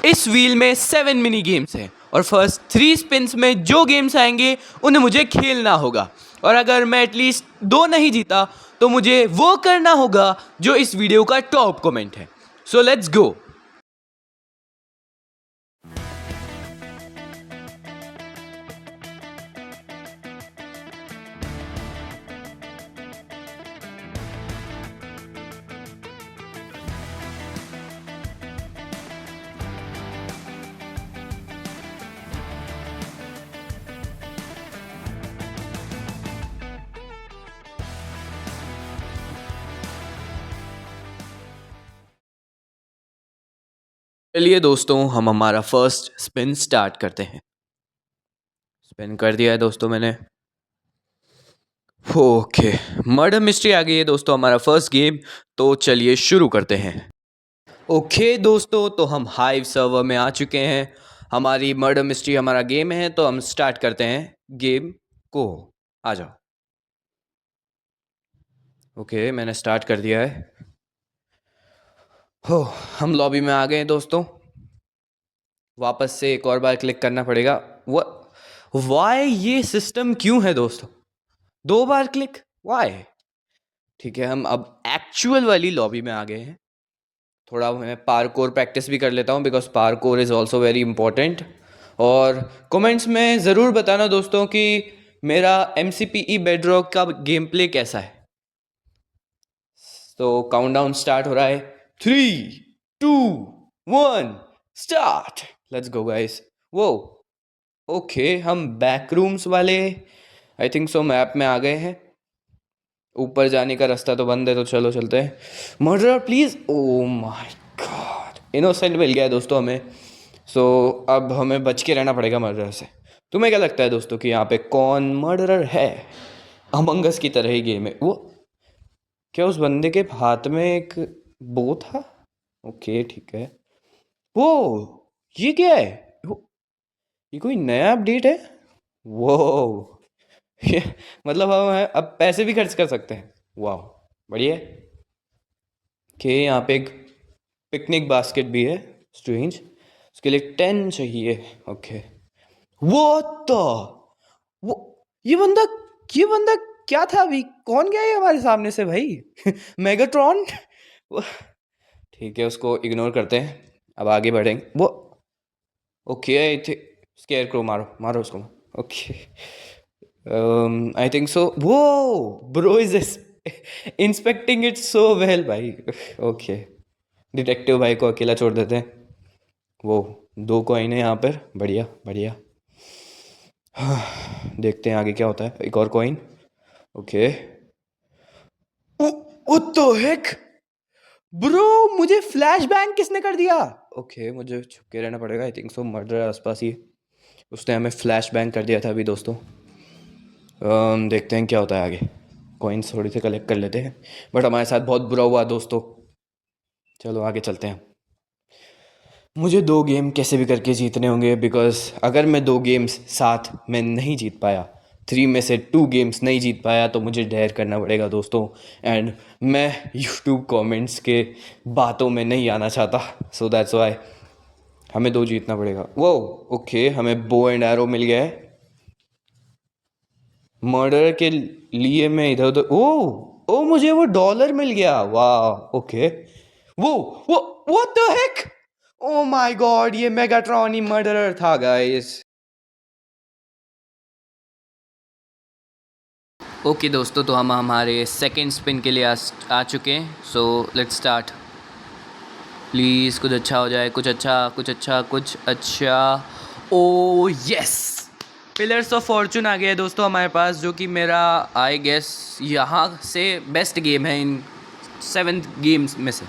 इस व्हील में 7 mini games हैं और फर्स्ट 3 स्पिन्स में जो गेम्स आएंगे उन्हें मुझे खेलना होगा, और अगर मैं एटलीस्ट 2 नहीं जीता तो मुझे वो करना होगा जो इस वीडियो का टॉप कमेंट है। So let's go. चलिए दोस्तों, हम हमारा फर्स्ट स्पिन स्टार्ट करते हैं। स्पिन कर दिया है दोस्तों मैंने। ओके, मर्डर मिस्ट्री आ गई है दोस्तों हमारा फर्स्ट गेम। तो चलिए शुरू करते हैं। ओके दोस्तों, तो हम हाइव सर्वर में आ चुके हैं। हमारी मर्डर मिस्ट्री हमारा गेम है, तो हम स्टार्ट करते हैं गेम को। आ जाओ। ओके, मैंने स्टार्ट कर दिया है। हो, हम लॉबी में आ गए हैं दोस्तों। वापस से एक और बार क्लिक करना पड़ेगा। वाई ये सिस्टम क्यों है दोस्तों? 2 बार क्लिक, वाई? ठीक है, हम अब एक्चुअल वाली लॉबी में आ गए हैं। थोड़ा मैं पार्कोर प्रैक्टिस भी कर लेता हूँ, because parkour is also very important. और कमेंट्स में ज़रूर बताना दोस्तों कि मेरा MCPE बेडरॉक का गेम प्ले कैसा है। तो काउंटडाउन स्टार्ट हो रहा है। 3, 2, 1 स्टार्ट। Let's go guys. वो ओके, हम बैक रूम्स वाले आई थिंक सो मैप में आ गए हैं। ऊपर जाने का रास्ता तो बंद है, तो चलो चलते हैं। Murderer please. Oh my god, innocent मिल गया है दोस्तों हमें। सो अब हमें बच के रहना पड़ेगा मर्डरर से। तुम्हें क्या लगता है दोस्तों कि यहाँ पे कौन मर्डरर है? अमंग अस की तरह ही गेम है वो। क्या उस बंदे के हाथ में एक बो था? ओके ठीक है। वो ये क्या है? ये कोई नया अपडेट है? वो मतलब हम अब पैसे भी खर्च कर सकते हैं। वाह, बढ़िया। ओके, यहाँ पे एक पिकनिक बास्केट भी है। स्ट्रेंज, उसके लिए 10 चाहिए। ओके। तो वो ये बंदा क्या था अभी? कौन गया है हमारे सामने से भाई? मेगाट्रॉन। ठीक है, उसको इग्नोर करते हैं। अब आगे बढ़ेंगे। वो ओके, स्केयर क्रो मारो मारो उसको। Okay, I think so. वो bro is inspecting it so well भाई। ओके, डिटेक्टिव भाई को अकेला छोड़ देते हैं। वो 2 कॉइन है यहाँ पर। बढ़िया बढ़िया। देखते हैं आगे क्या होता है। एक और coin. Okay. What the heck bro, मुझे फ्लैश बैंग किसने कर दिया? ओके, मुझे छुप के रहना पड़ेगा। आई थिंक सो मर्डर आसपास ही, उसने हमें फ्लैश बैंग कर दिया था अभी दोस्तों। देखते हैं क्या होता है आगे। कॉइन्स थोड़ी सी कलेक्ट कर लेते हैं, बट हमारे साथ बहुत बुरा हुआ दोस्तों। चलो आगे चलते हैं। मुझे 2 गेम कैसे भी करके जीतने होंगे, बिकॉज अगर मैं 2 गेम्स साथ में नहीं जीत पाया, 3 में से 2 गेम्स नहीं जीत पाया, तो मुझे डेयर करना पड़ेगा दोस्तों। एंड मैं यूट्यूब कमेंट्स के बातों में नहीं आना चाहता। सो दैट्स वाई हमें 2 जीतना पड़ेगा। वो ओके, हमें बो एंड एरो मिल गया है। मर्डर के लिए मैं इधर उधर। ओ मुझे वो डॉलर मिल गया। वाह ओके। वो what the heck? O my God, ये मेगाट्रॉन ही मर्डरर था गाइस। ओके दोस्तों, तो हम हमारे सेकंड स्पिन के लिए आ चुके हैं। So let's start. प्लीज़ कुछ अच्छा हो जाए, कुछ अच्छा। Oh yes, pillars of fortune आ गया है दोस्तों हमारे पास, जो कि मेरा आई गेस यहाँ से बेस्ट गेम है इन 7 गेम्स में से।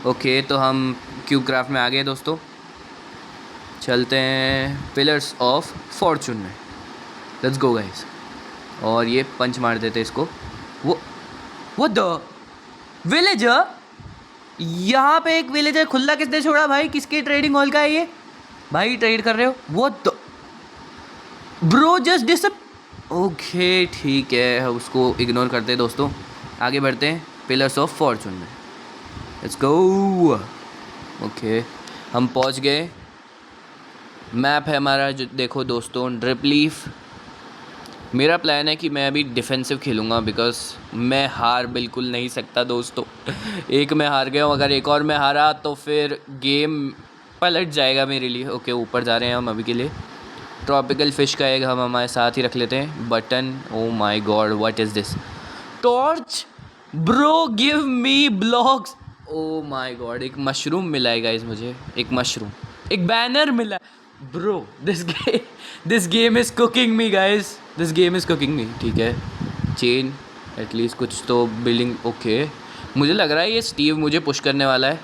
ओके, तो हम क्यूब क्राफ्ट में आ गए दोस्तों। चलते हैं पिलर्स ऑफ फॉर्चून में। Let's go guys. और ये पंच मार देते इसको। वो द विलेजर, यहाँ पे एक विलेजर खुला किसने छोड़ा भाई? किसके ट्रेडिंग हॉल का है ये भाई? ट्रेड कर रहे हो? वो द ब्रो जस्ट डिसअप। ओके ठीक है, उसको इग्नोर करते हैं दोस्तों। आगे बढ़ते हैं पिलर्स ऑफ फॉर्चून में। Let's go. ओके, हम पहुंच गए मैप है हमारा जो देखो दोस्तों, ड्रिप लीफ। मेरा प्लान है कि मैं अभी डिफेंसिव खेलूँगा बिकॉज़ मैं हार बिल्कुल नहीं सकता दोस्तों। एक मैं हार गया हूँ, अगर एक और मैं हारा तो फिर गेम पलट जाएगा मेरे लिए। ओके, ऊपर जा रहे हैं हम अभी के लिए। ट्रॉपिकल फ़िश का एग हम हमारे साथ ही रख लेते हैं। Button, oh my god what is this? Torch bro, give me blocks. Oh my god, एक मशरूम मिला है गाइस मुझे, एक मशरूम, एक बैनर मिला bro. This game is cooking me guys, this game is cooking me. ठीक है, chain at least कुछ तो बिल्डिंग। ओके, मुझे लग रहा है ये स्टीव मुझे पुश करने वाला है।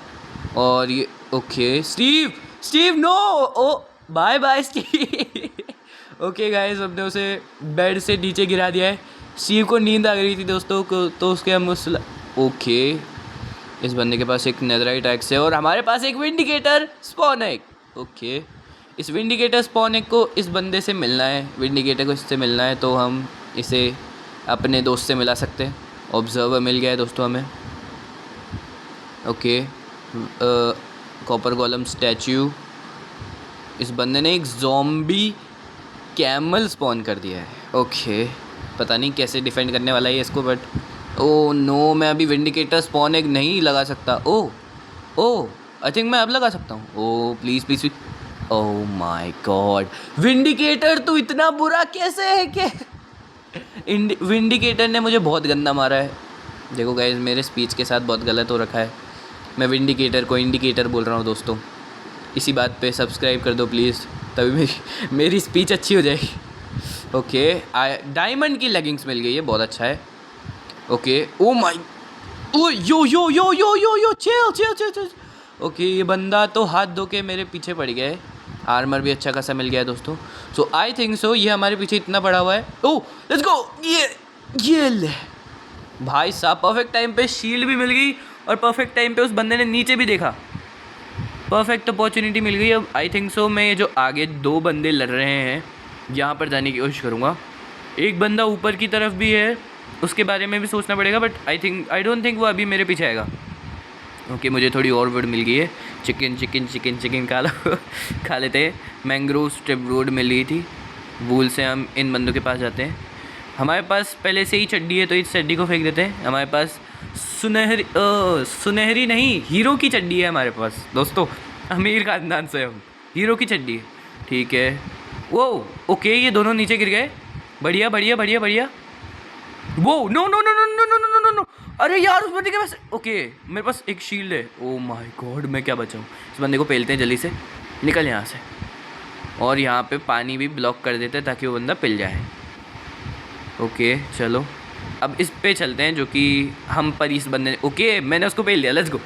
और ये okay, Steve Steve no, oh bye bye Steve. Okay guys, हमने उसे बेड से नीचे गिरा दिया है। स्टीव को नींद आ गई थी दोस्तों को, तो उसके हम उस ओके, इस बंदे के पास एक नेदराइट एक्स है और हमारे पास एक विंडिकेटर स्पॉन है। ओके, इस विंडिकेटर स्पॉन एक को इस बंदे से मिलना है, विंडिकेटर को इससे मिलना है, तो हम इसे अपने दोस्त से मिला सकते हैं। ऑब्जर्वर मिल गया है दोस्तों हमें। Okay, copper golem statue. इस बंदे ने एक ज़ॉम्बी कैमल स्पॉन कर दिया है। ओके, पता नहीं कैसे डिफेंड करने वाला है ये इसको, बट ओ नो, मैं अभी विंडिकेटर स्पॉन एक नहीं लगा सकता। ओ आई थिंक मैं अब लगा सकता हूँ। ओ please please, oh my God, vindicator तो इतना बुरा कैसे है कि विंडिकेटर ने मुझे बहुत गंदा मारा है। देखो गाइस, मेरे स्पीच के साथ बहुत गलत हो रखा है। मैं विंडिकेटर को इंडिकेटर बोल रहा हूँ दोस्तों। इसी बात पे सब्सक्राइब कर दो प्लीज़, तभी मेरी स्पीच अच्छी हो जाएगी। ओके, डायमंड की लेगिंग्स मिल गई है, बहुत अच्छा है। Okay, oh my, oh yo yo yo yo yo yo, chill chill chill chill. Okay, ये बंदा तो हाथ धो के मेरे पीछे पड़ गया है। आर्मर भी अच्छा खासा मिल गया है दोस्तों। सो आई थिंक सो ये हमारे पीछे इतना पड़ा हुआ है। ओह लेट्स गो, ये ले भाई साहब, परफेक्ट टाइम पे शील्ड भी मिल गई और परफेक्ट टाइम पे उस बंदे ने नीचे भी देखा। परफेक्ट अपॉर्चुनिटी मिल गई। अब आई थिंक सो मैं जो आगे दो बंदे लड़ रहे हैं यहाँ पर जाने की कोशिश करूँगा। एक बंदा ऊपर की तरफ भी है, उसके बारे में भी सोचना पड़ेगा, बट आई डोंट थिंक वो अभी मेरे पीछे आएगा। ओके, मुझे थोड़ी और वुड मिल गई है। चिकन खा लो खा लेते हैं। मैंग्रोव स्ट्रिप वुड मिल गई थी। वूल से हम इन बंदों के पास जाते हैं। हमारे पास पहले से ही चड्डी है, तो इस चड्डी को फेंक देते हैं। हमारे पास सुनहरी नहीं, हीरो की चड्डी है हमारे पास दोस्तों। अमीर खानदान से हम, हीरो की चड्डी है। ठीक है, वो ओके, ये दोनों नीचे गिर गए। बढ़िया बढ़िया बढ़िया बढ़िया। वो no no no no no no no no no, अरे यार उस बंदे के पास, ओके मेरे पास एक शील्ड है। ओ माय गॉड, मैं क्या बचाऊँ। इस बंदे को पेलते हैं जल्दी से, निकल यहाँ से। और यहाँ पे पानी भी ब्लॉक कर देते हैं ताकि वो बंदा पिल जाए। ओके चलो, अब इस पे चलते हैं जो कि हम पर इस बंदे ने, ओके मैंने उसको पेल लिया। Let's go.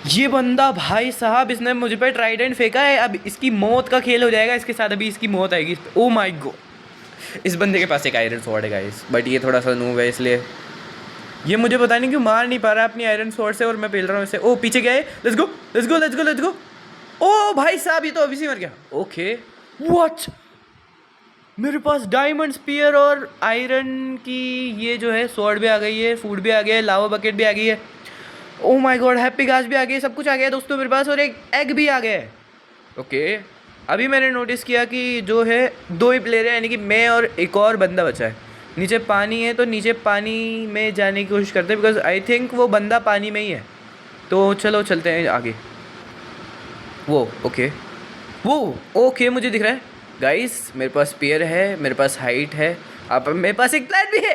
ये बंदा भाई साहब, इसने मुझ पर ट्राइडेंट फेंका है। अब इसकी मौत का खेल हो जाएगा इसके साथ, अभी इसकी मौत आएगी। ओ माय गॉड, इस बंदे के पास एक आयरन स्वॉर्ड है गाइस, बट ये थोड़ा सा नूब है, इसलिए ये मुझे पता नहीं क्यों मार नहीं पा रहा अपनी आयरन स्वॉर्ड से, और मैं पेल रहा हूँ इसे। ओ पीछे गया है, let's go let's go let's go let's go. Oh भाई साहब, ये तो अभी से मर गया। ओके व्हाट, मेरे पास डायमंड स्पीयर और आयरन की ये जो है स्वॉर्ड भी आ गई है, फूड भी आ गया है, लावा बकेट भी आ गई है। ओह माय गॉड, हैप्पी घास भी आ गई है, सब कुछ आ गया है दोस्तों मेरे पास, और एक एग भी आ गया है। ओके, अभी मैंने नोटिस किया कि जो है दो ही प्लेयर है, यानी कि मैं और एक और बंदा बचा है। नीचे पानी है, तो नीचे पानी में जाने की कोशिश करते हैं, बिकॉज आई थिंक वो बंदा पानी में ही है। तो चलो चलते हैं आगे। वो ओके मुझे दिख रहा है गाइस, मेरे पास स्पीयर है, मेरे पास हाइट है, अब मेरे पास एक प्लान भी है।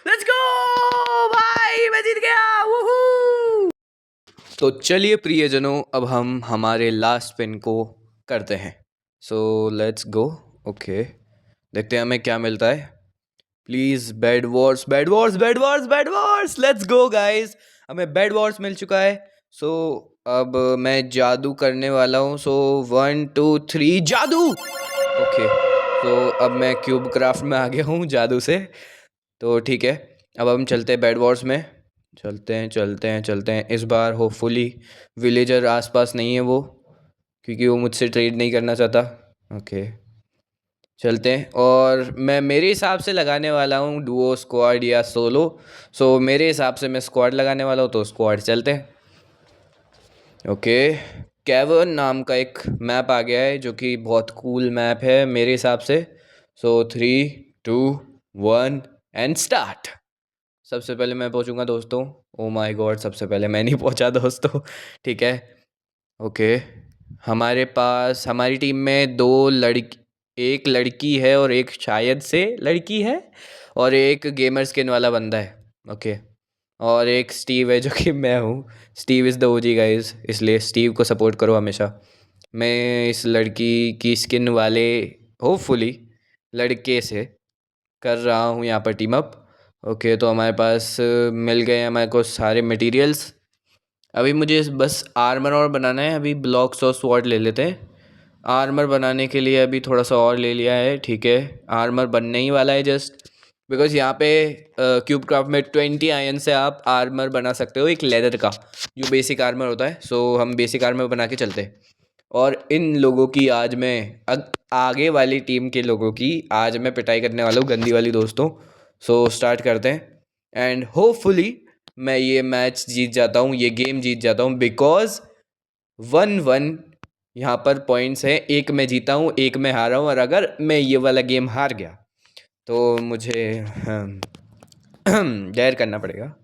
लेट्स गो भाई, मैं जीत गया, वूहू। तो चलिए प्रियजनों, अब हम हमारे लास्ट पिन को करते हैं। So let's go. ओके, देखते हैं हमें क्या मिलता है। Please bed Wars bed Wars bed Wars bed Wars, let's go guys, हमें बेड वॉर्स मिल चुका है। सो अब मैं जादू करने वाला हूँ। सो 1 2 3 जादू। ओके, तो अब मैं क्यूब क्राफ्ट में आ गया हूँ जादू से। तो ठीक है, अब हम चलते हैं बेड वॉर्स में। चलते हैं। इस बार होपफुली विलेजर आसपास नहीं है वो, क्योंकि वो मुझसे ट्रेड नहीं करना चाहता। ओके चलते हैं, और मैं मेरे हिसाब से लगाने वाला हूँ डुओ, स्क्वाड या सोलो। सो मेरे हिसाब से मैं स्क्वाड लगाने वाला हूँ, तो स्क्वाड चलते हैं। ओके कैवर्न नाम का एक मैप आ गया है जो कि बहुत कूल मैप है मेरे हिसाब से। सो 3, 2, 1 एंड स्टार्ट। सबसे पहले मैं पहुंचूंगा दोस्तों। ओ माय गॉड, सबसे पहले मैं नहीं पहुंचा दोस्तों। ठीक है, ओके। हमारे पास हमारी टीम में दो लड़की, एक लड़की है और एक शायद से लड़की है, और एक गेमर स्किन वाला बंदा है। ओके, और एक स्टीव है जो कि मैं हूँ। Steve is the OG guys, इसलिए स्टीव को सपोर्ट करो हमेशा। मैं इस लड़की की स्किन वाले होपफुली लड़के से कर रहा हूँ यहाँ पर टीम अप। ओके, तो हमारे पास मिल गए हैं हमारे को सारे मटेरियल्स। अभी मुझे बस आर्मर और बनाना है। अभी ब्लॉक्स और स्वॉर्ड ले लेते हैं। आर्मर बनाने के लिए अभी थोड़ा सा और ले लिया है। ठीक है, आर्मर बनने ही वाला है जस्ट, बिकॉज यहाँ पे क्यूब क्राफ्ट में 20 आयन से आप आर्मर बना सकते हो, एक लेदर का जो बेसिक आर्मर होता है। सो हम बेसिक आर्मर बना के चलते हैं। और इन लोगों की आज मैं आगे वाली टीम के लोगों की आज मैं पिटाई करने वाला हूँ, गंदी वाली दोस्तों। सो स्टार्ट करते हैं एंड होपफुली मैं ये मैच जीत जाता हूँ, ये गेम जीत जाता हूँ, बिकॉज 1-1 यहाँ पर पॉइंट्स हैं। एक मैं जीता हूँ, एक मैं हारा हूँ, और अगर मैं ये वाला गेम हार गया तो मुझे डेयर करना पड़ेगा।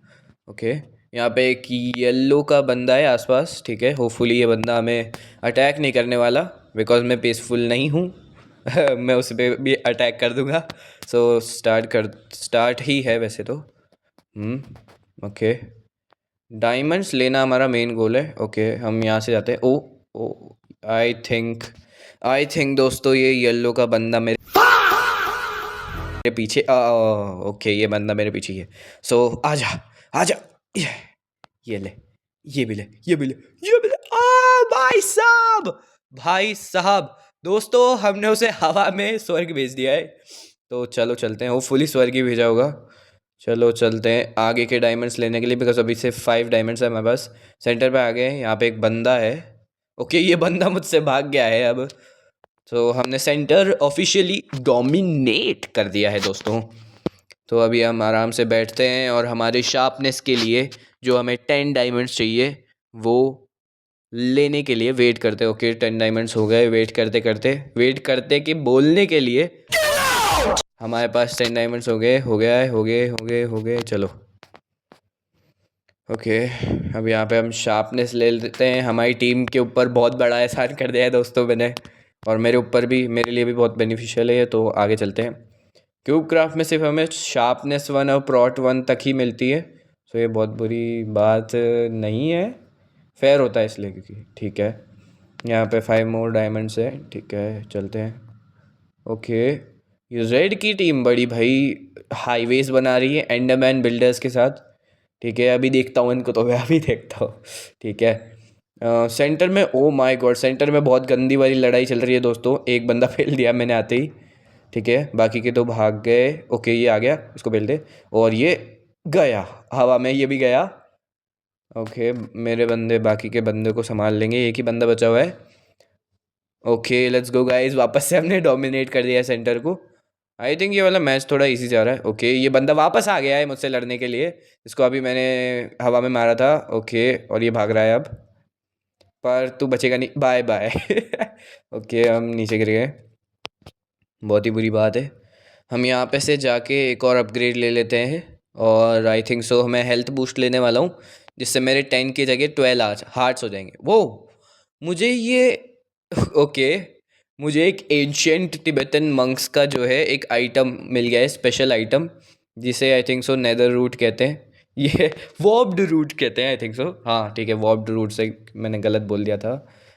ओके, यहाँ पे एक येलो का बंदा है आसपास। ठीक है, होपफुली ये बंदा हमें अटैक नहीं करने वाला, बिकॉज मैं पीसफुल नहीं हूँ। मैं उस पर भी अटैक कर दूँगा। सो स्टार्ट ही है वैसे तो। ओके, डायमंड्स लेना हमारा मेन गोल है। ओके, हम यहाँ से जाते हैं। ओ ओ आई थिंक दोस्तों ये येलो का बंदा मेरे पीछे ओके, ये बंदा मेरे पीछे ही है। सो आजा आजा, ये ले, ये भी ले, ये भी ले, ये भी ले। भाई साहब, भाई साहब, दोस्तों हमने उसे हवा में स्वर्ग भेज दिया है। तो चलो चलते हैं, होपफुली स्वर्ग ही भेजा होगा। चलो चलते हैं आगे के डायमंड्स लेने के लिए, बिकॉज अभी से 5 डायमंड्स है हमारे पास। सेंटर पे आ गए, यहाँ पे एक बंदा है। ओके, ये बंदा मुझसे भाग गया है अब। तो हमने सेंटर ऑफिशियली डोमिनेट कर दिया है दोस्तों। तो अभी हम आराम से बैठते हैं और हमारे शार्पनेस के लिए जो हमें 10 डायमंड्स चाहिए वो लेने के लिए वेट करते हैं। ओके, 10 डायमंड्स हो गए। वेट करते कि बोलने के लिए हमारे पास 10 डायमंड्स हो गए। चलो ओके, अब यहाँ पे हम शार्पनेस ले लेते हैं। हमारी टीम के ऊपर बहुत बड़ा एहसान कर दिया है दोस्तों मैंने, और मेरे ऊपर भी, मेरे लिए भी बहुत बेनिफिशियल है ये। तो आगे चलते हैं। क्यूब क्राफ्ट में सिर्फ हमें शार्पनेस 1 और प्रॉट 1 तक ही मिलती है। तो ये बहुत बुरी बात नहीं है, फेयर होता है इसलिए, क्योंकि ठीक है यहाँ पे 5 मोर डायमंड्स है। ठीक है, चलते हैं। ओके, ये रेड की टीम बड़ी भाई हाईवेज बना रही है एंडरमैन बिल्डर्स के साथ। ठीक है, अभी देखता हूँ इनको, तो मैं अभी देखता हूँ। ठीक है, सेंटर में, ओ माय गॉड, सेंटर में बहुत गंदी वाली लड़ाई चल रही है दोस्तों। एक बंदा फेल दिया मैंने आते ही। ठीक है, बाकी के तो भाग गए। ओके, ये आ गया, इसको फेल दे, और ये गया हवा में, ये भी गया। ओके, मेरे बंदे बाकी के बंदे को संभाल लेंगे, एक ही बंदा बचा हुआ है। ओके, लेट्स गो गाइस, वापस से हमने डोमिनेट कर दिया सेंटर को। आई थिंक ये वाला मैच थोड़ा इजी जा रहा है। ओके, ये बंदा वापस आ गया है मुझसे लड़ने के लिए। इसको अभी मैंने हवा में मारा था। ओके, और ये भाग रहा है अब, पर तू बचेगा नहीं, बाय बाय। ओके, हम नीचे गिर गए, बहुत ही बुरी बात है। हम यहाँ पे से जाके एक और अपग्रेड ले लेते हैं, और आई थिंक सो मैं हेल्थ बूस्ट लेने वाला हूँ, जिससे मेरे 10 की जगह 12 हार्ट्स हो जाएंगे। वो मुझे ये ओके, मुझे एक एंशियंट तिब्बतन मंक्स का जो है एक आइटम मिल गया है, स्पेशल आइटम, जिसे I think so nether root कहते हैं। ये वॉब्ड रूट कहते हैं आई थिंक सो। हाँ ठीक है, वॉब्ड रूट से मैंने गलत बोल दिया था।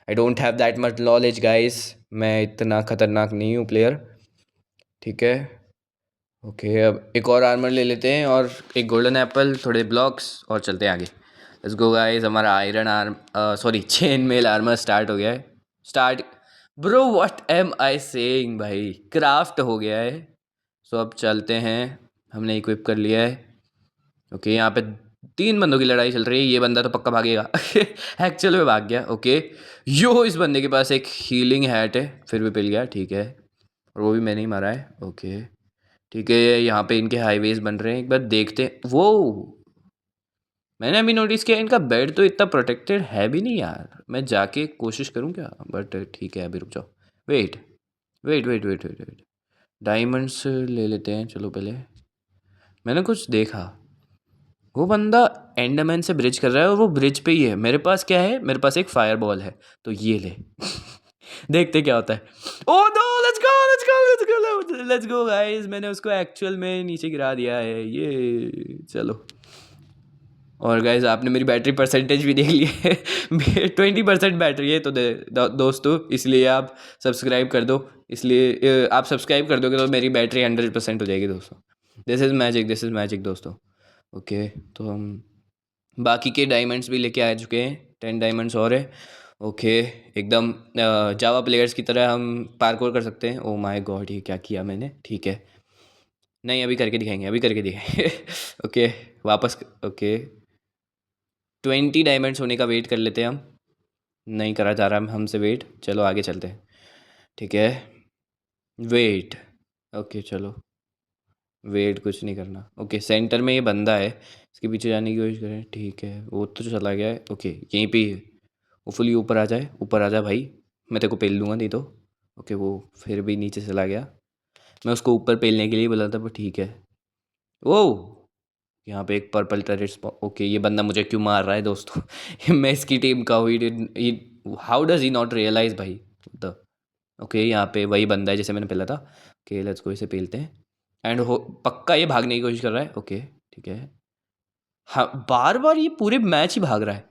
I don't have that much knowledge guys, मैं इतना खतरनाक नहीं हूँ प्लेयर। ठीक है, ओके, अब एक और आर्मर ले लेते हैं और एक गोल्डन एप्पल, थोड़े ब्लॉक्स, और चलते हैं आगे। लेट्स गो गाइस, हमारा iron arm sorry chain mail armour start हो गया है। Start bro, what am I saying भाई, क्राफ्ट हो गया है। सो अब चलते हैं, हमने इक्विप कर लिया है। ओके, यहाँ पे 3 बंदों की लड़ाई चल रही है। ये बंदा तो पक्का भागेगा। एक्चुअल में भाग गया। ओके, यो इस बंदे के पास एक हीलिंग हैट है, फिर भी पिल गया। ठीक है, और वो भी मैंने ही मारा है। ओके ठीक है, यहाँ पे इनके हाईवेज बन रहे हैं, एक बार देखते हैं। वो मैंने अभी नोटिस किया इनका बेड तो इतना प्रोटेक्टेड है भी नहीं यार। मैं जाके कोशिश करूँ क्या, बट ठीक है अभी रुक जाओ। Wait wait wait wait wait wait, diamonds ले लेते हैं चलो पहले। मैंने कुछ देखा, वो बंदा एंडरमैन से ब्रिज कर रहा है और वो ब्रिज पे ही है। मेरे पास क्या है, मेरे पास एक फायर बॉल है, तो ये ले। देखते क्या होता है। Oh no, let's go let's go let's go let's go guys, मैंने उसको एक्चुअल में नीचे गिरा दिया है ये, चलो। और गाइज आपने मेरी बैटरी परसेंटेज भी देख ली है। 20% बैटरी है तो दोस्तों इसलिए आप सब्सक्राइब कर दो, इसलिए आप सब्सक्राइब कर दोगे तो मेरी बैटरी 100% हो जाएगी दोस्तों। This is magic, this is magic दोस्तों। ओके, तो हम बाकी के डायमंड्स भी लेके आ चुके हैं, 10 डायमंड्स और है। ओके, एकदम जावा प्लेयर्स की तरह हम पार्कोर कर सकते हैं। ओ माय गॉड, ये क्या किया मैंने, ठीक है नहीं अभी करके दिखाएंगे, अभी करके दिखाएंगे। ओके वापस, ओके 20 डायमंड्स होने का वेट कर लेते हैं हम। नहीं करा जा रहा हमसे वेट, चलो आगे चलते हैं। ठीक है, वेट, ओके चलो वेट, कुछ नहीं करना। ओके सेंटर में ये बंदा है, इसके पीछे जाने की कोशिश करें। ठीक है वो तो चला गया है। ओके यहीं पे ही है, वो फुली ऊपर आ जाए, ऊपर आ जा भाई, मैं तेरे को पेल दूंगा नहीं तो। ओके वो फिर भी नीचे चला गया, मैं उसको ऊपर पेलने के लिए बोला था, पर ठीक है। वो यहाँ पे एक पर्पल टेररिस्ट, ओके ये बंदा मुझे क्यों मार रहा है दोस्तों। मैं इसकी टीम का हूँ, how does he not realise भाई द। ओके यहाँ पे वही बंदा है जैसे मैंने पहला था। ओके लेट्स गो, इसे पेलते हैं। एंड हो पक्का ये भागने की कोशिश कर रहा है। ओके ठीक है, हाँ बार बार ये पूरे मैच ही भाग रहा है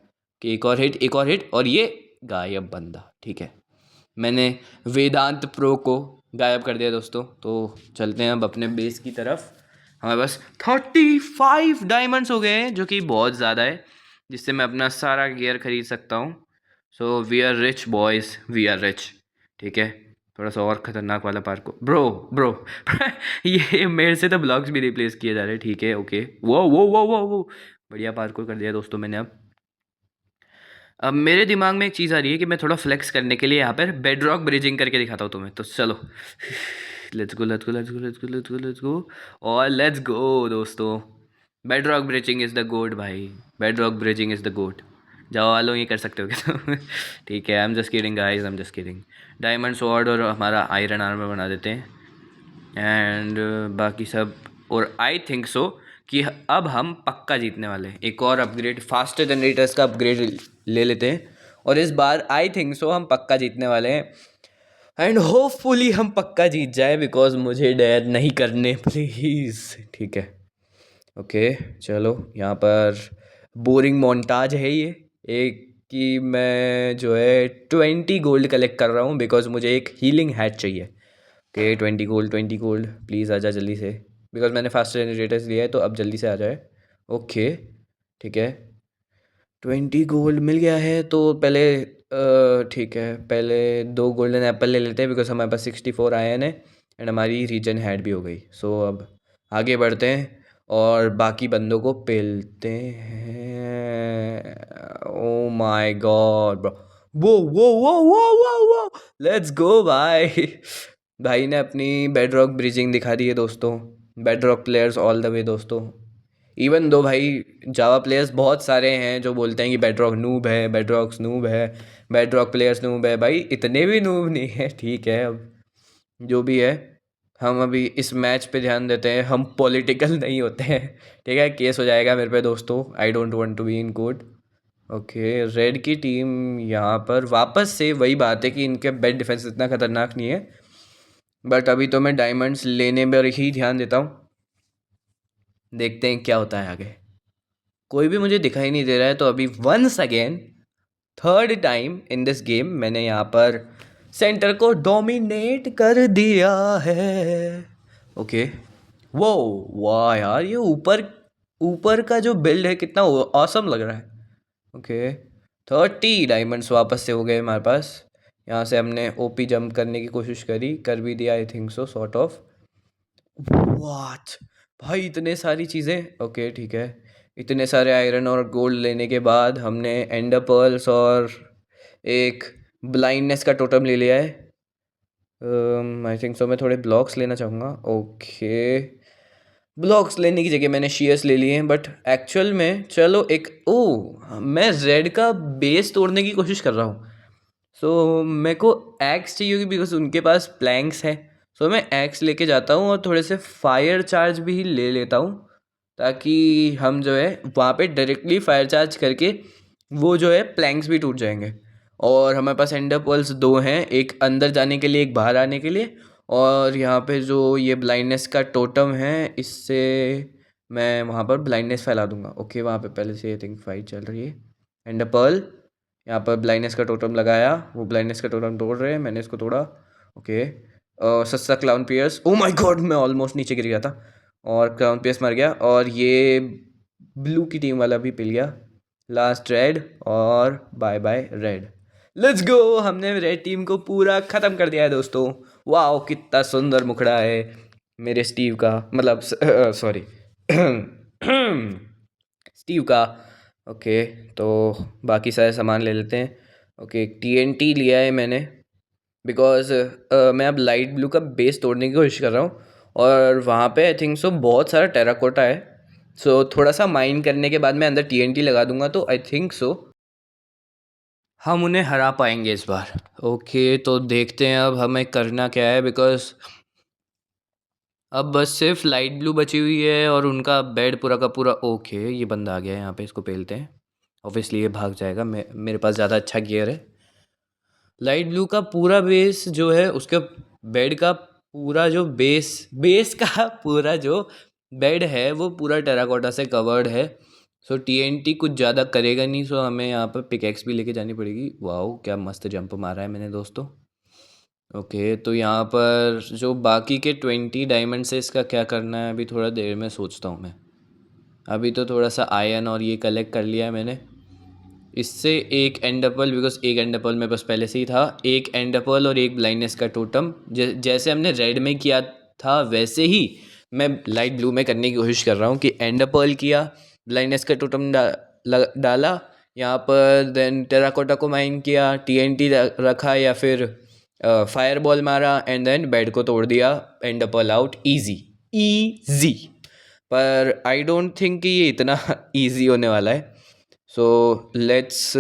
कि एक और हिट, एक और हिट, और ये गायब बंदा। ठीक है, मैंने वेदांत प्रो को गायब कर दिया दोस्तों। तो चलते हैं अब अपने बेस की तरफ। हमारे पास 35 डायमंड्स हो गए हैं, जो कि बहुत ज़्यादा है, जिससे मैं अपना सारा गियर खरीद सकता हूँ। So we are rich boys, we are rich. ठीक है, थोड़ा सा और ख़तरनाक वाला पार्क को ब्रो ब्रो। ये मेरे से तो ब्लॉग्स भी रिप्लेस किए जा रहे हैं। ठीक है ओके, वो बढ़िया पार्कोर कर दिया दोस्तों मैंने। अब मेरे दिमाग में एक चीज़ आ रही है कि मैं थोड़ा फ्लेक्स करने के लिए यहाँ पर बेड रॉक ब्रिजिंग करके दिखाता हूँ तुम्हें, तो चलो। Let's go let's go let's go let's go let's go let's गो, और लेट्स गो दोस्तों। Bed rock bridging is the गोड भाई, bed rock bridging is the गोड। जाओ वालों ये कर सकते हो क्या तुम? ठीक है, I am just kidding guys, I am just kidding. Diamond sword और हमारा आयरन आर्मर बना देते हैं, एंड बाकी सब। और आई थिंक सो कि अब हम पक्का जीतने वाले हैं। एक और अपग्रेड, फास्टर जनरेटर्स का अपग्रेड ले लेते हैं, और इस बार आई थिंक सो हम पक्का जीतने वाले हैं। एंड होपफुली हम पक्का जीत जाए, बिकॉज मुझे डर नहीं करने प्लीज़। ठीक है ओके चलो, यहाँ पर बोरिंग मोन्टाज है ये एक, कि मैं जो है 20 गोल्ड कलेक्ट कर रहा हूँ, बिकॉज मुझे एक हीलिंग हैट चाहिए। ओके 20 गोल्ड, 20 गोल्ड प्लीज़ आजा जल्दी से, बिकॉज मैंने फास्ट जनरेटर्स लिया है, तो अब जल्दी से आ जाए। ओके ठीक है, 20 गोल्ड मिल गया है, तो पहले ठीक है पहले 2 गोल्डन एप्पल ले लेते हैं, बिकॉज हमारे पास 64 आयन है, एंड हमारी रीजन हैड भी हो गई। सो अब आगे बढ़ते हैं और बाकी बंदों को पेलते हैं। ओ माय गॉड ब्रो, वो लेट्स गो भाई। भाई ने अपनी बेड रॉक ब्रिजिंग दिखा दी है दोस्तों। Bedrock players all the way दोस्तों। इवन दो भाई जावा प्लेयर्स बहुत सारे हैं जो बोलते हैं कि बेड रॉक नूब है, बेड रॉक नूब है, बेड रॉक प्लेयर्स नूब है। भाई इतने भी नूब नहीं है, ठीक है अब जो भी है। हम अभी इस मैच पे ध्यान देते हैं, हम पॉलिटिकल नहीं होते हैं। ठीक है, केस हो जाएगा मेरे पे दोस्तों, I don't want to be in court. Okay red की टीम यहाँ पर वापस से वही बात है कि इनके बेड डिफेंस इतना खतरनाक नहीं है, बट अभी तो मैं डायमंड्स लेने पर ही ध्यान देता हूँ। देखते हैं क्या होता है आगे। कोई भी मुझे दिखाई नहीं दे रहा है, तो अभी once again third time in this game मैंने यहाँ पर सेंटर को डोमिनेट कर दिया है। ओके वो वाह यार, ये ऊपर ऊपर का जो बिल्ड है कितना ऑसम लग रहा है। ओके 30 डायमंड्स वापस से हो गए हमारे पास। यहाँ से हमने ओपी जंप करने की कोशिश करी, कर भी दिया I think so sort of. What भाई, इतने सारी चीज़ें। ओके ठीक है, इतने सारे आयरन और गोल्ड लेने के बाद हमने एंडर पर्ल्स और एक ब्लाइंडनेस का टोटम ले लिया है। आई थिंक सो मैं थोड़े ब्लॉक्स लेना चाहूँगा। ओके ब्लॉक्स लेने की जगह मैंने शेयर्स ले लिए हैं, बट एक्चुअल में चलो एक मैं रेड का बेस तोड़ने की कोशिश कर रहा हूँ। सो मेरे को एक्स चाहिए होगी बिकॉज उनके पास प्लैंक्स है। सो मैं एक्स लेके जाता हूँ और थोड़े से फायर चार्ज भी ले लेता हूँ, ताकि हम जो है वहाँ पे डायरेक्टली फायर चार्ज करके वो जो है प्लैंक्स भी टूट जाएंगे। और हमारे पास एंडर पर्ल्स 2 हैं, एक अंदर जाने के लिए, एक बाहर आने के लिए। और यहाँ पे जो ये ब्लाइंडनेस का टोटम है, इससे मैं वहाँ पर ब्लाइंडनेस फैला दूंगा। ओके, वहाँ पे पहले से आई थिंक फाइट चल रही है। एंडर पर्ल, यहाँ पर ब्लाइंडनेस का टोटम लगाया, वो ब्लाइंडनेस का टोटम तोड़ रहे हैं, मैंने इसको तोड़ा। ओके, सस्ता clown pierce, oh my god मैं ऑलमोस्ट नीचे गिर गया था और क्लाउन पियर्स मर गया। और ये ब्लू की टीम वाला भी पिल गया। लास्ट रेड, और bye bye red. Let's go, हमने रेड टीम को पूरा ख़त्म कर दिया है दोस्तों। वाह, कितना सुंदर मुखड़ा है मेरे स्टीव का, मतलब सॉरी स्टीव का। ओके, तो बाकी सारे सामान ले लेते हैं। ओके, टीएनटी लिया है मैंने बिकॉज मैं अब लाइट ब्लू का बेस तोड़ने की कोशिश कर रहा हूँ। और वहाँ पे आई थिंक सो बहुत सारा टेराकोटा है। सो थोड़ा सा माइन करने के बाद मैं अंदर टीएनटी लगा दूंगा, तो आई थिंक सो हम उन्हें हरा पाएंगे इस बार। ओके, तो देखते हैं अब हमें करना क्या है, बिकॉज अब बस सिर्फ लाइट ब्लू बची हुई है और उनका बेड पूरा का पूरा। ओके, ये बंदा आ गया है यहाँ पे, इसको पेलते हैं। ऑब्वियसली ये भाग जाएगा, मेरे पास ज़्यादा अच्छा गियर है। लाइट ब्लू का पूरा बेस जो है, उसके बेड का पूरा जो बेस का पूरा जो बेड है वो पूरा टेराकोटा से कवर्ड है। सो टीएनटी कुछ ज़्यादा करेगा नहीं। सो हमें यहाँ पर पिकैक्स भी लेके जानी पड़ेगी। वाओ, क्या मस्त जंप मारा है मैंने दोस्तों। ओके, तो यहाँ पर जो बाकी के 20 डायमंड से इसका क्या करना है, अभी थोड़ा देर में सोचता हूँ मैं। अभी तो थोड़ा सा आयन और ये कलेक्ट कर लिया है मैंने। इससे एक एंड एप्पल, बिकॉज एक एंड एप्पल मेरे पास पहले से ही था, एक एंड एप्पल और एक ब्लाइंडनेस का टोटम। जैसे हमने रेड में किया था वैसे ही मैं लाइट ब्लू में करने की कोशिश कर रहा हूँ कि एंड एप्पल किया, ब्लाइंडनेस का टोटम डाला यहाँ पर, देन टेराकोटा को माइन किया, टीएनटी रखा या फिर फायर बॉल मारा, एंड देन बेड को तोड़ दिया, and Apple out. Easy easy, पर आई डोंट थिंक कि ये इतना ईजी होने वाला है। So let's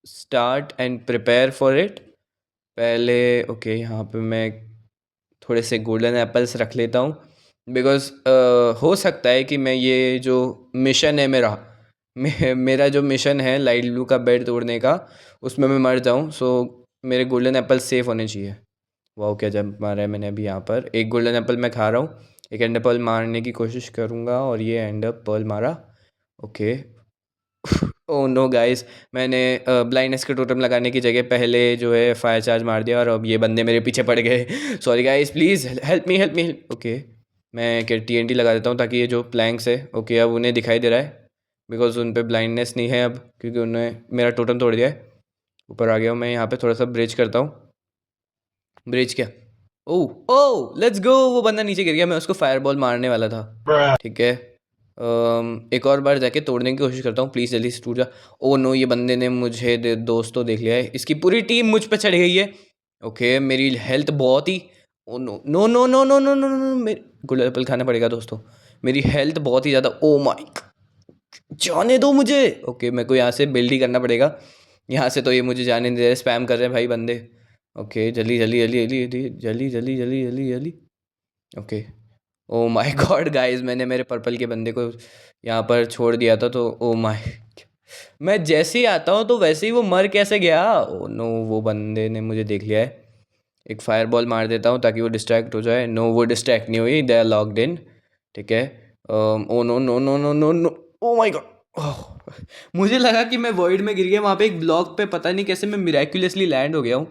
start and prepare for it. पहले ओके, यहाँ पे मैं थोड़े से गोल्डन एप्पल्स रख लेता हूँ, बिकॉज हो सकता है कि मैं ये जो मिशन है मेरा मेरा जो मिशन है लाइट ब्लू का बेड तोड़ने का, उसमें मैं मर जाऊँ। सो मेरे गोल्डन एप्पल सेफ होने चाहिए। वाह, क्या जंप मारा है मैंने अभी। यहाँ पर एक गोल्डन एप्पल मैं खा रहा हूँ, एक एंड एप्पल मारने की कोशिश करूँगा और ये एंड एप्पल मारा। ओके, ओह नो गाइस, मैंने ब्लाइंडनेस के टोटम लगाने की जगह पहले जो है फायर चार्ज मार दिया और अब ये बंदे मेरे पीछे पड़ गए। Sorry guys, please help me help me. Okay, मैं क्या टीएनटी लगा देता हूँ ताकि ये जो प्लैंक्स है, ओके अब उन्हें दिखाई दे रहा है, बिकॉज उन पे ब्लाइंडनेस नहीं है अब, क्योंकि उन्होंने मेरा टोटम तोड़ दिया है। ऊपर आ गया हूँ मैं, यहाँ पे थोड़ा सा ब्रिज करता हूँ। ब्रिज क्या, ओह ओह लेट्स गो। वो बंदा नीचे गिर गया, मैं उसको फायर बॉल मारने वाला था। ठीक है, एक और बार जाके तोड़ने की कोशिश करता हूँ, प्लीज़ जल्दी से टूट जा। ओ नो, ये बंदे ने मुझे दोस्तों देख लिया है, इसकी पूरी टीम मुझ पे चढ़ गई है। ओके, मेरी हेल्थ बहुत ही, oh no no no no no no no no, मेरे गोल्डन एप्पल खाना पड़ेगा दोस्तों। मेरी हेल्थ बहुत ही ज़्यादा, ओ माय, जाने दो मुझे। ओके, मेरे को यहाँ से बिल्ड ही करना पड़ेगा। यहाँ से तो ये मुझे जाने नहीं दे रहे, स्पैम कर रहे हैं भाई बंदे। ओके, जल्दी जल्दी जल्दी जल्दी जल्दी जल्दी जल्दी जल्दी जल्दी। Okay, oh my God guys, मैंने मेरे पर्पल के बंदे को यहाँ पर छोड़ दिया था, तो ओ माय, मैं जैसे ही आता हूँ तो वैसे ही वो मर कैसे गया। ओ नो, वो बंदे ने मुझे देख लिया है। एक फायर बॉल मार देता हूँ ताकि वो डिस्ट्रैक्ट हो जाए। नो, वो डिस्ट्रैक्ट नहीं हुई, दे आर लॉक्ड इन। ठीक है, oh no no no no no no, oh my god, मुझे लगा कि मैं वॉइड में गिर गया, वहाँ पे एक ब्लॉक पे पता नहीं कैसे मैं मिराक्यूलसली लैंड हो गया हूँ।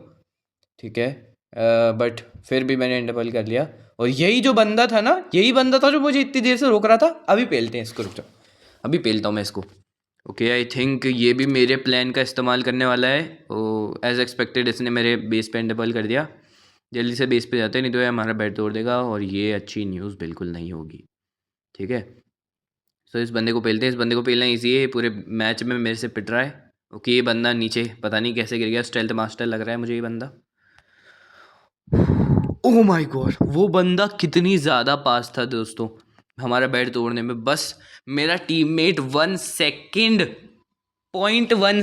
ठीक है, बट फिर भी मैंने इंटरवल कर लिया। और यही जो बंदा था ना, यही बंदा था जो मुझे इतनी देर से रोक रहा था। अभी पेलते हैं इसको, रुक जाओ, अभी पेलता हूँ मैं इसको। ओके, आई थिंक ये भी मेरे प्लान का इस्तेमाल करने वाला है। ओ, एज एक्सपेक्टेड इसने मेरे बेस पे इंटरवल कर दिया। जल्दी से बेस पे जाते हैं, नहीं तो ये हमारा बेड तोड़ देगा और ये अच्छी न्यूज़ बिल्कुल नहीं होगी। ठीक है, सो इस बंदे को पेलते हैं। इस बंदे को पेलना ईजी है, पूरे मैच में मेरे से पिट रहा है। ओके, ये बंदा नीचे पता नहीं कैसे गिर गया, स्टेल्थ मास्टर लग रहा है मुझे ये बंदा। ओह माय गॉड, वो बंदा कितनी ज़्यादा पास था दोस्तों। हमारा बेड तोड़ने में बस मेरा टीममेट 0.1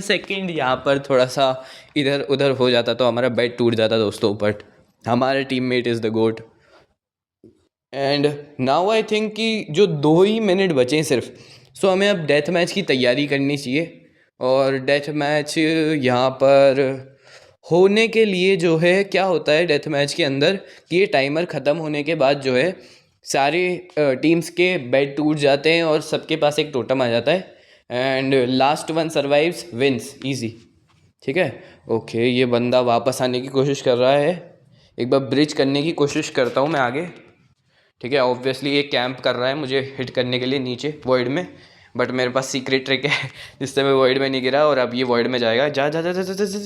सेकेंड यहाँ पर थोड़ा सा इधर उधर हो जाता तो हमारा बेड टूट जाता दोस्तों. बट हमारा teammate is the goat. And now I think कि जो 2 ही मिनट बचे हैं सिर्फ, सो हमें अब डेथ मैच की तैयारी करनी चाहिए. और डेथ मैच यहाँ पर होने के लिए जो है क्या होता है डेथ मैच के अंदर कि ये टाइमर ख़त्म होने के बाद जो है सारे टीम्स के बेड टूट जाते हैं और सबके पास एक टोटम आ जाता है. And last one survives wins easy. ठीक है. ओके, ये बंदा वापस आने की कोशिश कर रहा है. एक बार ब्रिज करने की कोशिश करता हूँ मैं आगे. ठीक है. ऑब्वियसली ये कैंप कर रहा है मुझे हिट करने के लिए नीचे वॉइड में. बट मेरे पास सीक्रेट ट्रिक है जिससे मैं वॉइड में नहीं गिरा और अब ये वॉइड में जाएगा. जा जा जा जा जा, जा,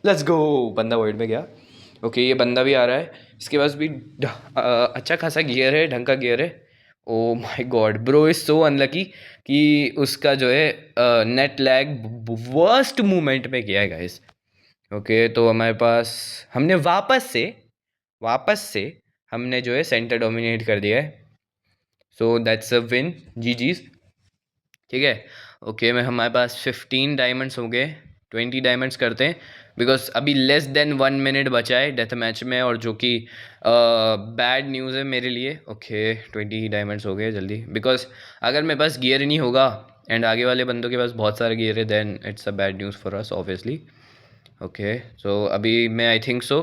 लेट्स गो. बंदा वॉइड में गया. ओके, ये बंदा भी आ रहा है. इसके पास भी अच्छा खासा गियर है, ढंग का गियर है. ओ my God, bro is so unlucky कि उसका जो है नेट लैग वर्स्ट मूवमेंट में गया है गाइस. ओके, तो हमारे पास हमने वापस से हमने जो है सेंटर डोमिनेट कर दिया है. So that's a win. जी जी. ठीक है. ओके, मैं हमारे पास 15 डायमंड्स हो गए. 20 डायमंड्स करते हैं बिकॉज अभी लेस देन 1 मिनट बचा है डेथ मैच में, और जो कि बैड न्यूज़ है मेरे लिए. ओके, 20 डायमंड्स हो गए जल्दी, बिकॉज अगर मेरे पास गियर नहीं होगा एंड आगे वाले बंदों के पास बहुत सारे गियर है then it's a bad news for us obviously. Okay, सो अभी मैं आई थिंक सो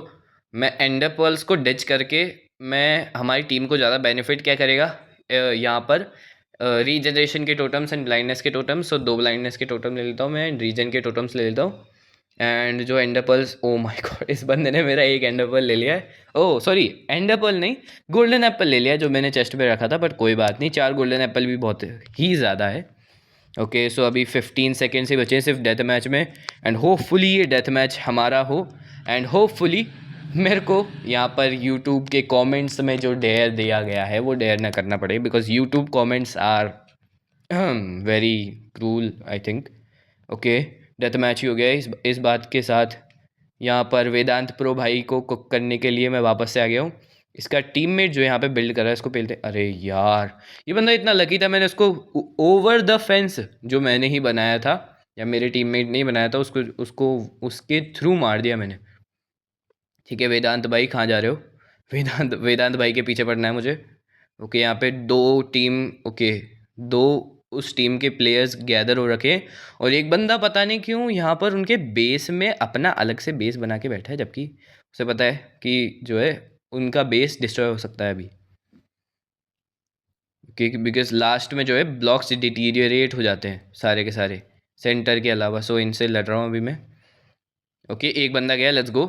मैं एंडर पर्ल्स को डिच करके मैं हमारी टीम को ज़्यादा बेनिफिट क्या करेगा यहाँ पर रीजनरेशन के टोटम्स एंड ब्लाइंडनेस के टोटम्स. सो 2 ब्लाइंडनेस के टोटम ले लेता हूँ मैं एंड रीजन के टोटम्स ले लेता हूँ. एंड जो ender pearls, oh my god, इस बंदे ने मेरा एक एंडर पर्ल ले लिया है. ओह सॉरी, एंडर पर्ल नहीं, गोल्डन एप्पल ले लिया जो मैंने चेस्ट पे रखा था. बट कोई बात नहीं, 4 गोल्डन एप्पल भी बहुत ही ज़्यादा है. ओके, सो अभी 15 सेकेंड्स ही बचे हैं सिर्फ डेथ मैच में. एंड होपफुली ये डेथ मैच हमारा हो. एंड होपफुली मेरे को यहाँ पर यूट्यूब के कमेंट्स में जो डेयर दिया गया है वो डेयर ना करना पड़े, because YouTube comments are very cruel I think. Okay, death match ही हो गया है. इस बात के साथ यहाँ पर वेदांत प्रो भाई को कुक करने के लिए मैं वापस से आ गया हूँ. इसका टीममेट जो यहाँ पे बिल्ड कर रहा है इसको पेलते. अरे यार, ये बंदा इतना लकी था, मैंने उसको ओवर द फेंस जो मैंने ही बनाया था या मेरे टीममेट ने ही बनाया था उसको उसको उसके थ्रू मार दिया मैंने. ठीक है, वेदांत भाई कहाँ जा रहे हो? वेदांत भाई के पीछे पड़ना है मुझे. ओके, यहाँ पे 2 टीम, ओके 2 उस टीम के प्लेयर्स गैदर हो रखे और एक बंदा पता नहीं क्यों यहाँ पर उनके बेस में अपना अलग से बेस बना के बैठा है, जबकि उसे पता है कि जो है उनका बेस डिस्ट्रॉय हो सकता है अभी. क्योंकि बिकॉज लास्ट में जो है ब्लॉक्स डिटीरियरेट हो जाते हैं सारे के सारे सेंटर के अलावा. सो इनसे लड़ रहा हूँ अभी मैं. ओके, एक बंदा गया, लेट्स गो.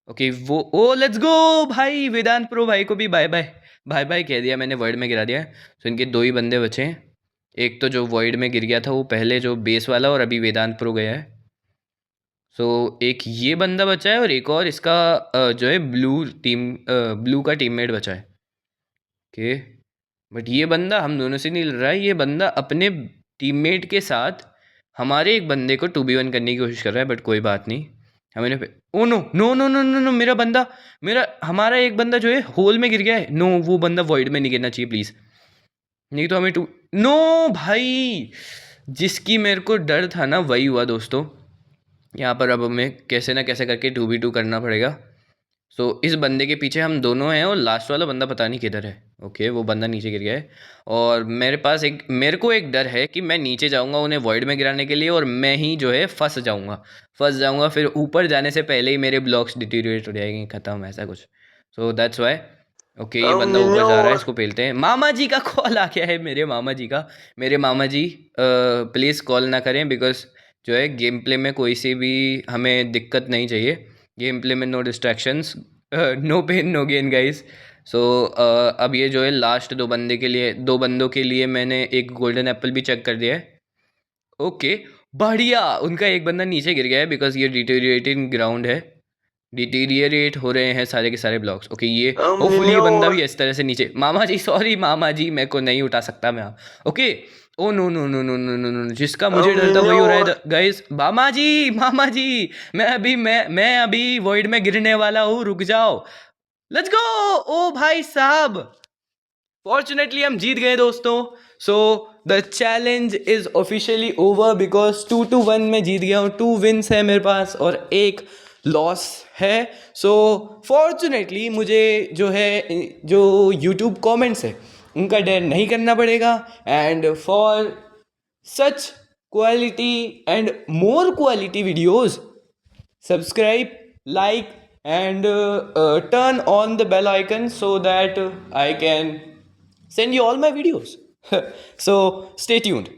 ओके, वो ओ लेट्स गो भाई. वेदांत प्रो भाई को भी बाय बाय बाय बाय कह दिया मैंने, वर्ड में गिरा दिया. तो इनके 2 ही बंदे बचे हैं. एक तो जो वॉइड में गिर गया था वो पहले जो बेस वाला, और अभी वेदांत प्रो गया है. सो एक ये बंदा बचा है और एक और इसका जो है ब्लू का टीममेट बचा है. ओके, बट ये बंदा हम दोनों से नहीं लड़ रहा है. ये बंदा अपने टीममेट के साथ हमारे एक बंदे को 2v1 करने की कोशिश कर रहा है. बट कोई बात नहीं, हमें oh no no no no no no, मेरा हमारा एक बंदा जो है होल में गिर गया है. नो, वो बंदा वॉइड में नहीं गिरना चाहिए प्लीज़, नहीं तो हमें नो भाई, जिसकी मेरे को डर था ना वही हुआ दोस्तों. यहाँ पर अब हमें कैसे ना कैसे करके 2v2 करना पड़ेगा. सो इस बंदे के पीछे हम दोनों हैं और लास्ट वाला बंदा पता नहीं किधर है. ओके, वो बंदा नीचे गिर गया है और मेरे को एक डर है कि मैं नीचे जाऊंगा उन्हें वॉइड में गिराने के लिए और मैं ही जो है फंस जाऊंगा फिर ऊपर जाने से पहले ही मेरे ब्लॉक्स डिटीरिएट हो जाएंगे, ख़त्म, ऐसा कुछ. So that's why. ओके, ये बंदा ऊपर जा रहा है, इसको पेलते हैं. मामा जी का कॉल आ गया है, मेरे मामा जी प्लीज़ कॉल ना करें, बिकॉज जो है गेम प्ले में कोई सी भी हमें दिक्कत नहीं चाहिए. गेम प्ले में no distractions, no pain no gain guys. So अब ये जो है लास्ट 2 बंदों के लिए मैंने एक गोल्डन एप्पल भी चेक कर दिया है. ओके, बढ़िया. उनका एक बंदा नीचे गिर गया है बिकॉज ये डिटीरिएटिंग ग्राउंड है, डिटीरिएट हो रहे हैं सारे के सारे ब्लॉक्स. ओके, ये होपफुली ये बंदा भी इस तरह से नीचे. मामा जी सॉरी, मामा जी मेरे को नहीं उठा सकता मैं. Okay, oh no no no no no no no, जिसका मुझे डर था वही हो रहा है गाइस. मामा जी मैं अभी वॉइड में गिरने वाला हूँ, रुक जाओ. Let's go. ओ भाई साहब, फॉर्चुनेटली हम जीत गए दोस्तों. So the challenge is officially over because 2-1 में जीत गया हूँ. 2 विन्स है मेरे पास और 1 लॉस है. सो फॉर्चुनेटली मुझे जो है जो यूट्यूब कमेंट्स है उनका डर नहीं करना पड़ेगा. And for such quality and more quality videos subscribe, like, and turn on the bell icon so that I can send you all my videos. So stay tuned.